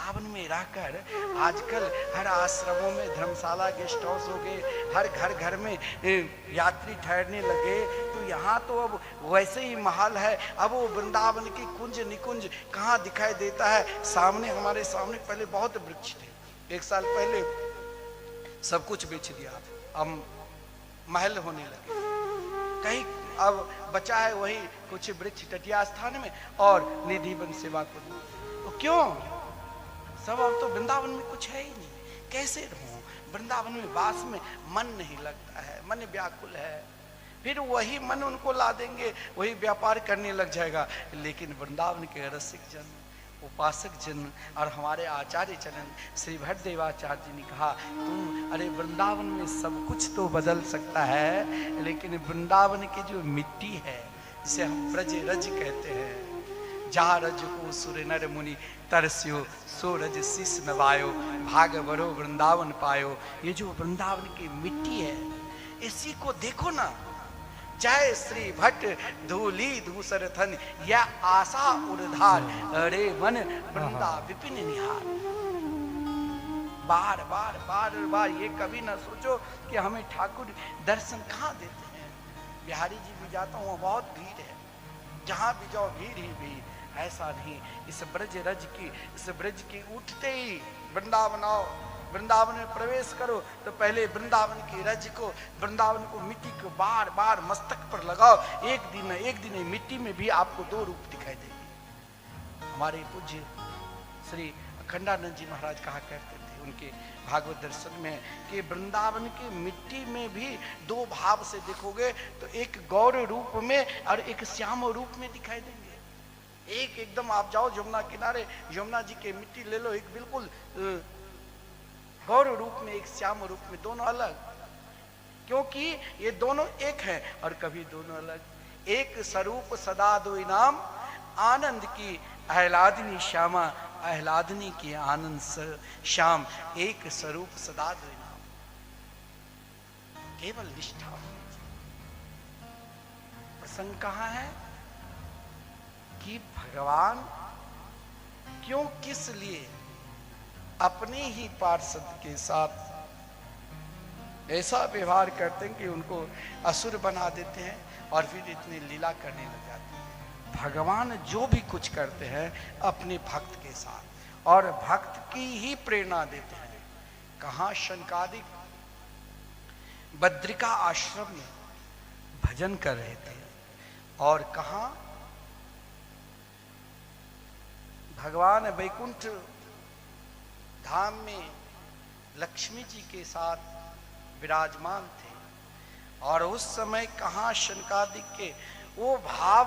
वृंदावन में रहकर आजकल हर आश्रमों में धर्मशाला, गेस्ट हाउस हो गए, हर घर घर में यात्री ठहरने लगे। तो यहाँ तो अब वैसे ही महल है। अब वो वृंदावन की कुंज निकुंज कहाँ दिखाई देता है। सामने, हमारे सामने पहले बहुत वृक्ष थे, 1 साल पहले सब कुछ बेच दिया, अब महल होने लगे। कहीं अब बचा है वही कुछ वृक्ष तटिया स्थान में और निधि वन सेवा को। तो क्यों सब, अब तो वृंदावन में कुछ है ही नहीं। कैसे रहूं वृंदावन में, वास में मन नहीं लगता है, मन व्याकुल है। फिर वही मन उनको ला देंगे, वही व्यापार करने लग जाएगा। लेकिन वृंदावन के रसिक जन, उपासक जन और हमारे आचार्य चरण श्री भट्टदेवाचार्य जी ने कहा, तुम अरे वृंदावन में सब कुछ तो बदल सकता है, लेकिन वृंदावन की जो मिट्टी है, जिसे हम ब्रज रज कहते हैं, जहाँ रज को सुर नर मुनि तरस्यो, सो रज शीस नवायो, भाग बरो वृंदावन पायो। ये जो वृंदावन की मिट्टी है, इसी को देखो ना। जय श्री भट्ट धूली धूसर थन, या आशा उर्धार, अरे मन वृंदा विपिन निहार। बार बार बार बार ये कभी ना सोचो कि हमें ठाकुर दर्शन कहाँ देते हैं। बिहारी जी भी जाता हूँ, बहुत भीड़ है, जहाँ भी जाओ भीड़ ही भीड़। ऐसा नहीं, इस ब्रज रज की, इस ब्रज की उठते ही वृंदावन आओ, वृंदावन में प्रवेश करो तो पहले वृंदावन की रज को, वृंदावन को, मिट्टी को बार बार मस्तक पर लगाओ। एक दिन मिट्टी में भी आपको 2 रूप दिखाई देंगे। हमारे पूज्य श्री अखंडानंद जी महाराज कहा करते थे उनके भागवत दर्शन में कि वृंदावन की मिट्टी में भी 2 भाव से देखोगे तो एक गौर रूप में और एक श्याम रूप में दिखाई देंगे। एक एकदम आप जाओ यमुना किनारे, यमुना जी के मिट्टी ले लो, एक बिल्कुल गौर रूप में, एक श्याम रूप में, दोनों अलग। क्योंकि ये दोनों एक हैं और कभी दोनों अलग। एक स्वरूप सदा दो नाम, आनंद की आह्लादिनी श्यामा, आह्लादिनी की आनंद श्याम। एक स्वरूप सदा दो नाम, केवल निष्ठा। प्रसंग कहाँ है कि भगवान क्यों, किस लिए अपने ही पार्षद के साथ ऐसा व्यवहार करते हैं कि उनको असुर बना देते हैं और फिर इतनी लीला करने लग जाते हैं। भगवान जो भी कुछ करते हैं अपने भक्त के साथ और भक्त की ही प्रेरणा देते हैं। कहाँ शनकादिक बद्रिका आश्रम में भजन कर रहे थे और कहाँ भगवान वैकुंठ धाम में लक्ष्मी जी के साथ विराजमान थे। और उस समय कहाँ शनकादिक के वो भाव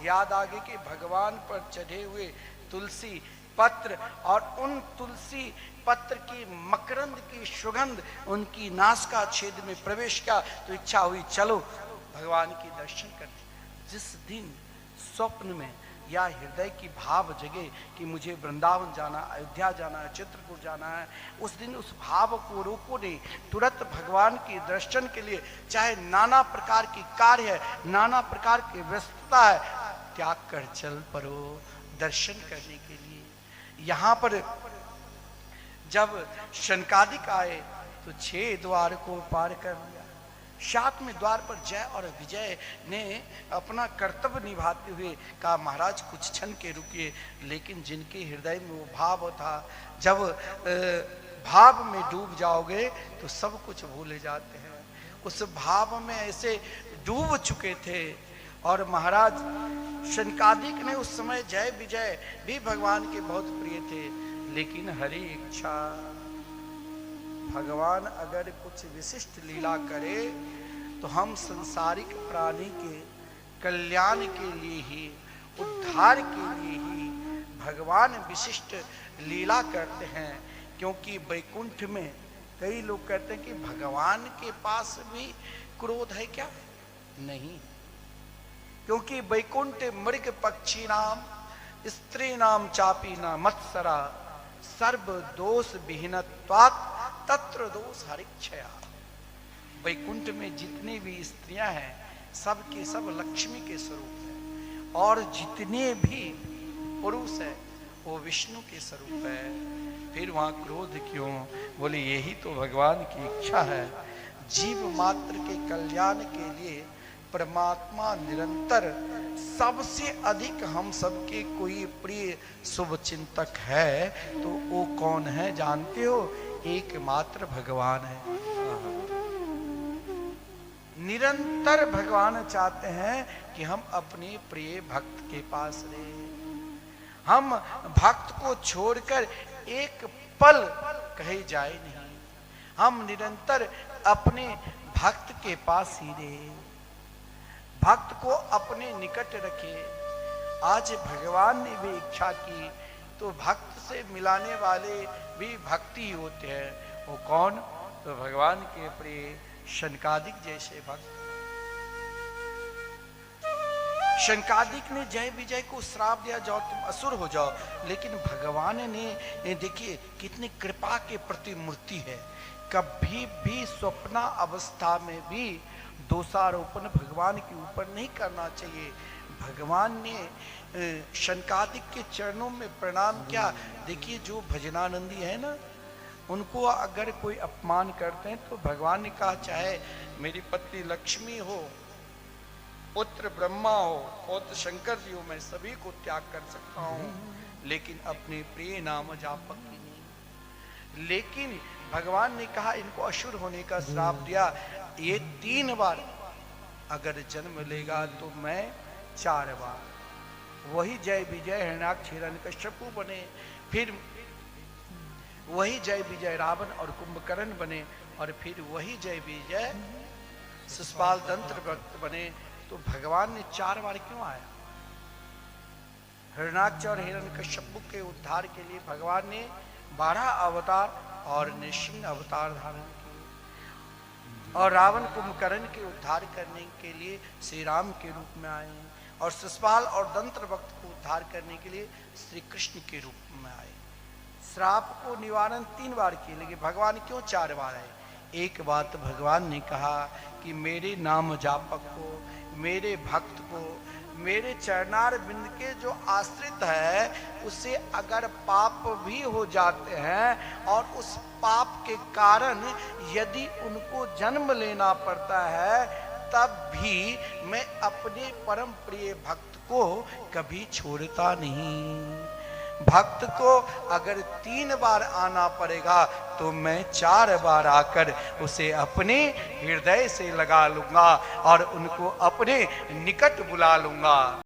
याद आ गए कि भगवान पर चढ़े हुए तुलसी पत्र और उन तुलसी पत्र की मकरंद की सुगंध उनकी नासिका छेद में प्रवेश किया तो इच्छा हुई चलो भगवान की दर्शन करते। जिस दिन स्वप्न में या हृदय की भाव जगे कि मुझे वृंदावन जाना, अयोध्या जाना है, चित्रकूट जाना है, उस दिन उस भाव को रोको नहीं, तुरंत भगवान के दर्शन के लिए, चाहे नाना प्रकार की कार्य है, नाना प्रकार की व्यस्तता है, त्याग कर चल पड़ो दर्शन करने के लिए। यहाँ पर जब शनकादिक आए तो 6 द्वार को पार कर लिया। 7वें द्वार पर जय और विजय ने अपना कर्तव्य निभाते हुए कहा महाराज कुछ क्षण के रुकिए। लेकिन जिनके हृदय में वो भाव था, जब भाव में डूब जाओगे तो सब कुछ भूले जाते हैं। उस भाव में ऐसे डूब चुके थे। और महाराज शनकादिक ने उस समय जय विजय भी भगवान के बहुत प्रिय थे। लेकिन हरि इच्छा, भगवान अगर कुछ विशिष्ट लीला करे तो हम संसारिक प्राणी के कल्याण के लिए ही, उद्धार के लिए ही भगवान विशिष्ट लीला करते हैं। क्योंकि वैकुंठ में कई लोग कहते हैं कि भगवान के पास भी क्रोध है क्या? नहीं, क्योंकि वैकुंठ मृग पक्षी नाम स्त्री नाम चापी न मत्सरा सर्व दोष विहीनत्वात् तत्र दोष हरिक्षया। वैकुंठ में जितनी भी स्त्रियां हैं सब के सब लक्ष्मी के स्वरूप हैं और जितने भी पुरुष हैं वो विष्णु के स्वरूप है, फिर वहां क्रोध क्यों? बोले यही तो भगवान की इच्छा है। जीव मात्र के कल्याण के लिए परमात्मा निरंतर सबसे अधिक हम सबके कोई प्रिय शुभ चिंतक है तो वो कौन है जानते हो? एकमात्र भगवान है। निरंतर भगवान चाहते हैं कि हम अपने प्रिय भक्त के पास रहे। हम भक्त को छोड़कर एक पल कहे जाए नहीं, हम निरंतर अपने भक्त के पास ही रहे, भक्त को अपने निकट रखे। आज भगवान ने भी इच्छा की तो भक्त से मिलाने वाले भी भक्ति ही होते हैं। वो कौन? तो भगवान के प्रिय शनकादिक जैसे भक्त। शनकादिक ने जय विजय को श्राप दिया, जाओ तुम असुर हो जाओ, लेकिन भगवान ने देखिए कितनी कृपा के प्रतिमूर्ति है। कभी भी स्वप्न अवस्था में भी दोषारोपण भगवान के ऊपर नहीं करना चाहिए। भगवान ने शनकादिक के चरणों में प्रणाम किया। देखिए जो भजनानंदी है ना, उनको अगर कोई अपमान करते हैं तो भगवान ने कहा चाहे मेरी पत्नी लक्ष्मी हो, पुत्र ब्रह्मा हो, पौत्र शंकर जी हो, मैं सभी को त्याग कर सकता हूँ, लेकिन अपने प्रिय नाम जापक की नहीं। लेकिन भगवान ने कहा इनको असुर होने का श्राप दिया, ये 3 बार अगर जन्म लेगा तो मैं 4 बार। वही जय विजय हिरण्याक्ष हिरण्यकश्यपु बने, फिर वही जय विजय रावण और कुंभकर्ण बने, और फिर वही जय विजय शिशुपाल तंत्र भक्त बने। तो भगवान ने 4 बार क्यों आया? हिरण्याक्ष और हिरण्यकश्यपु के उद्धार के लिए भगवान ने 12 अवतार और नृसिंह अवतार धारण किए, और रावण कुंभकर्ण के उद्धार करने के लिए श्री राम के रूप में आए, और शिशुपाल और दंत्र भक्त को उद्धार करने के लिए श्री कृष्ण के रूप में आए। श्राप को निवारण 3 बार किए, लेकिन भगवान क्यों 4 बार आए? एक बात भगवान ने कहा कि मेरे नाम जापक को, मेरे भक्त को, मेरे चरणार बिंद के जो आश्रित है उसे अगर पाप भी हो जाते हैं और उस पाप के कारण यदि उनको जन्म लेना पड़ता है, तब भी मैं अपने परम प्रिय भक्त को कभी छोड़ता नहीं। भक्त को अगर 3 बार आना पड़ेगा तो मैं 4 बार आकर उसे अपने हृदय से लगा लूंगा और उनको अपने निकट बुला लूंगा।